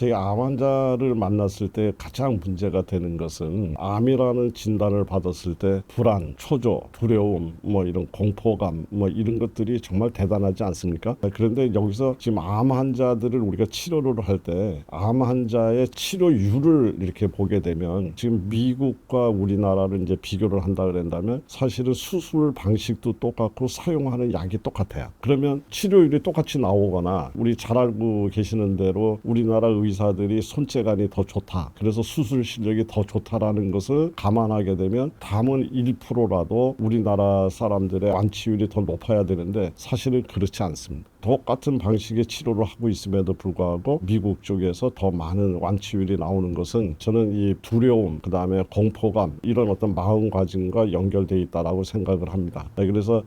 제가 암 환자를 만났을 때 가장 문제가 되는 것은 암이라는 진단을 받았을 때 불안, 초조, 두려움, 뭐 이런 공포감, 뭐 이런 것들이 정말 대단하지 않습니까? 그런데 여기서 지금 암 환자들을 우리가 치료를 할 때 암 환자의 치료율을 이렇게 보게 되면 지금 미국과 우리나라를 이제 비교를 한다 그런다면 사실은 수술 방식도 똑같고 사용하는 약이 똑같아요. 그러면 치료율이 똑같이 나오거나 우리 잘 알고 계시는 대로 우리나라 의사들이 손재간이 더 좋다. 그래서 수술 실력이 더 좋다라는 것을 감안하게 되면 담은 1%라도 우리나라 사람들의 완치율이 더 높아야 되는데 사실은 그렇지 않습니다. 똑같은 방식의 치료를 하고 있음에도 불구하고 미국 쪽에서 더 많은 완치율이 나오는 것은 저는 이 두려움, 그 다음에 공포감 이런 어떤 마음가짐과 연결되어 있다라고 생각을 합니다. 그래서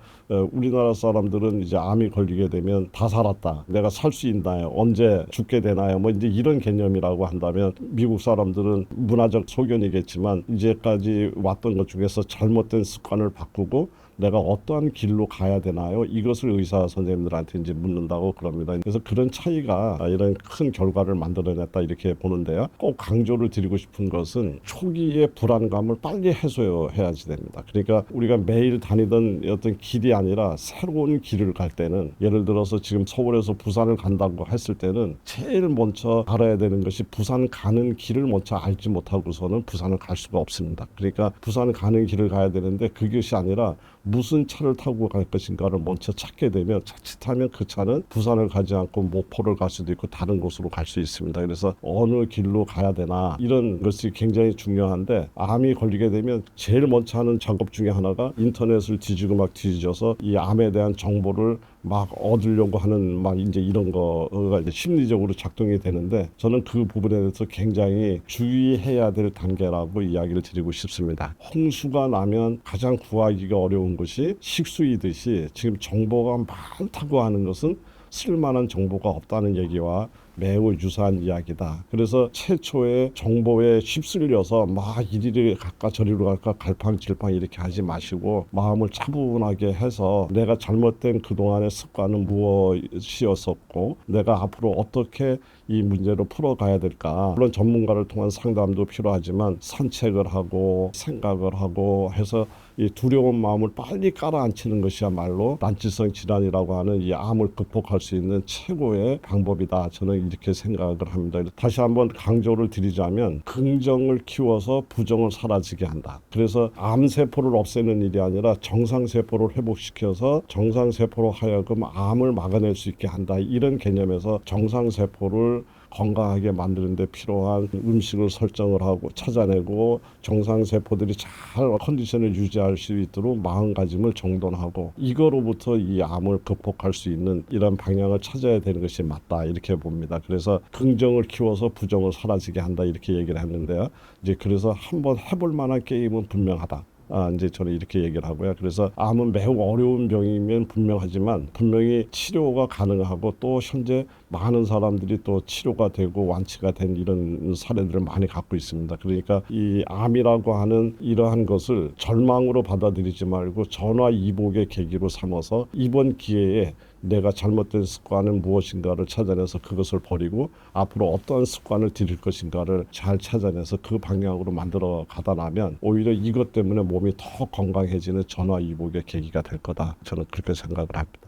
우리나라 사람들은 이제 암이 걸리게 되면 다 살았다. 내가 살 수 있나요? 언제 죽게 되나요? 뭐 이제 이런 개념이라고 한다면 미국 사람들은 문화적 소견이겠지만 이제까지 왔던 것 중에서 잘못된 습관을 바꾸고 내가 어떠한 길로 가야 되나요? 이것을 의사 선생님들한테 이제 묻는다고 그럽니다. 그래서 그런 차이가 이런 큰 결과를 만들어냈다 이렇게 보는데요. 꼭 강조를 드리고 싶은 것은 초기의 불안감을 빨리 해소해야지 됩니다. 그러니까 우리가 매일 다니던 어떤 길이 아니라 새로운 길을 갈 때는 예를 들어서 지금 서울에서 부산을 간다고 했을 때는 제일 먼저 알아야 되는 것이 부산 가는 길을 먼저 알지 못하고서는 부산을 갈 수가 없습니다. 그러니까 부산 가는 길을 가야 되는데 그것이 아니라 무슨 차를 타고 갈 것인가를 먼저 찾게 되면 자칫하면 그 차는 부산을 가지 않고 목포를 갈 수도 있고 다른 곳으로 갈 수 있습니다. 그래서 어느 길로 가야 되나 이런 것이 굉장히 중요한데 암이 걸리게 되면 제일 먼저 하는 작업 중에 하나가 인터넷을 뒤지고 막 뒤져서 이 암에 대한 정보를 막 얻으려고 하는 막 이제 이런 거가 이제 심리적으로 작동이 되는데 저는 그 부분에 대해서 굉장히 주의해야 될 단계라고 이야기를 드리고 싶습니다. 홍수가 나면 가장 구하기가 어려운 것이 식수이듯이 지금 정보가 많다고 하는 것은 쓸만한 정보가 없다는 얘기와 매우 유사한 이야기다. 그래서 최초의 정보에 휩쓸려서 막 이리를 갈까 저리로 갈까 갈팡질팡 이렇게 하지 마시고 마음을 차분하게 해서 내가 잘못된 그동안의 습관은 무엇이었었고 내가 앞으로 어떻게 이 문제를 풀어가야 될까. 물론 전문가를 통한 상담도 필요하지만 산책을 하고 생각을 하고 해서 이 두려운 마음을 빨리 깔아앉히는 것이야말로 난치성 질환이라고 하는 이 암을 극복할 수 있는 최고의 방법이다. 저는 이렇게 생각을 합니다. 다시 한번 강조를 드리자면 긍정을 키워서 부정을 사라지게 한다. 그래서 암세포를 없애는 일이 아니라 정상세포를 회복시켜서 정상세포로 하여금 암을 막아낼 수 있게 한다. 이런 개념에서 정상세포를 건강하게 만드는 데 필요한 음식을 설정을 하고 찾아내고 정상세포들이 잘 컨디션을 유지할 수 있도록 마음가짐을 정돈하고 이거로부터 이 암을 극복할 수 있는 이런 방향을 찾아야 되는 것이 맞다 이렇게 봅니다. 그래서 긍정을 키워서 부정을 사라지게 한다 이렇게 얘기를 했는데요. 이제 그래서 한번 해볼 만한 게임은 분명하다. 이제 저는 이렇게 얘기를 하고요. 그래서 암은 매우 어려운 병이면 분명하지만 분명히 치료가 가능하고 또 현재 많은 사람들이 또 치료가 되고 완치가 된 이런 사례들을 많이 갖고 있습니다. 그러니까 이 암이라고 하는 이러한 것을 절망으로 받아들이지 말고 전화위복의 계기로 삼아서 이번 기회에 내가 잘못된 습관은 무엇인가를 찾아내서 그것을 버리고 앞으로 어떠한 습관을 들일 것인가를 잘 찾아내서 그 방향으로 만들어 가다 나면 오히려 이것 때문에 몸이 더 건강해지는 전화위복의 계기가 될 거다. 저는 그렇게 생각을 합니다.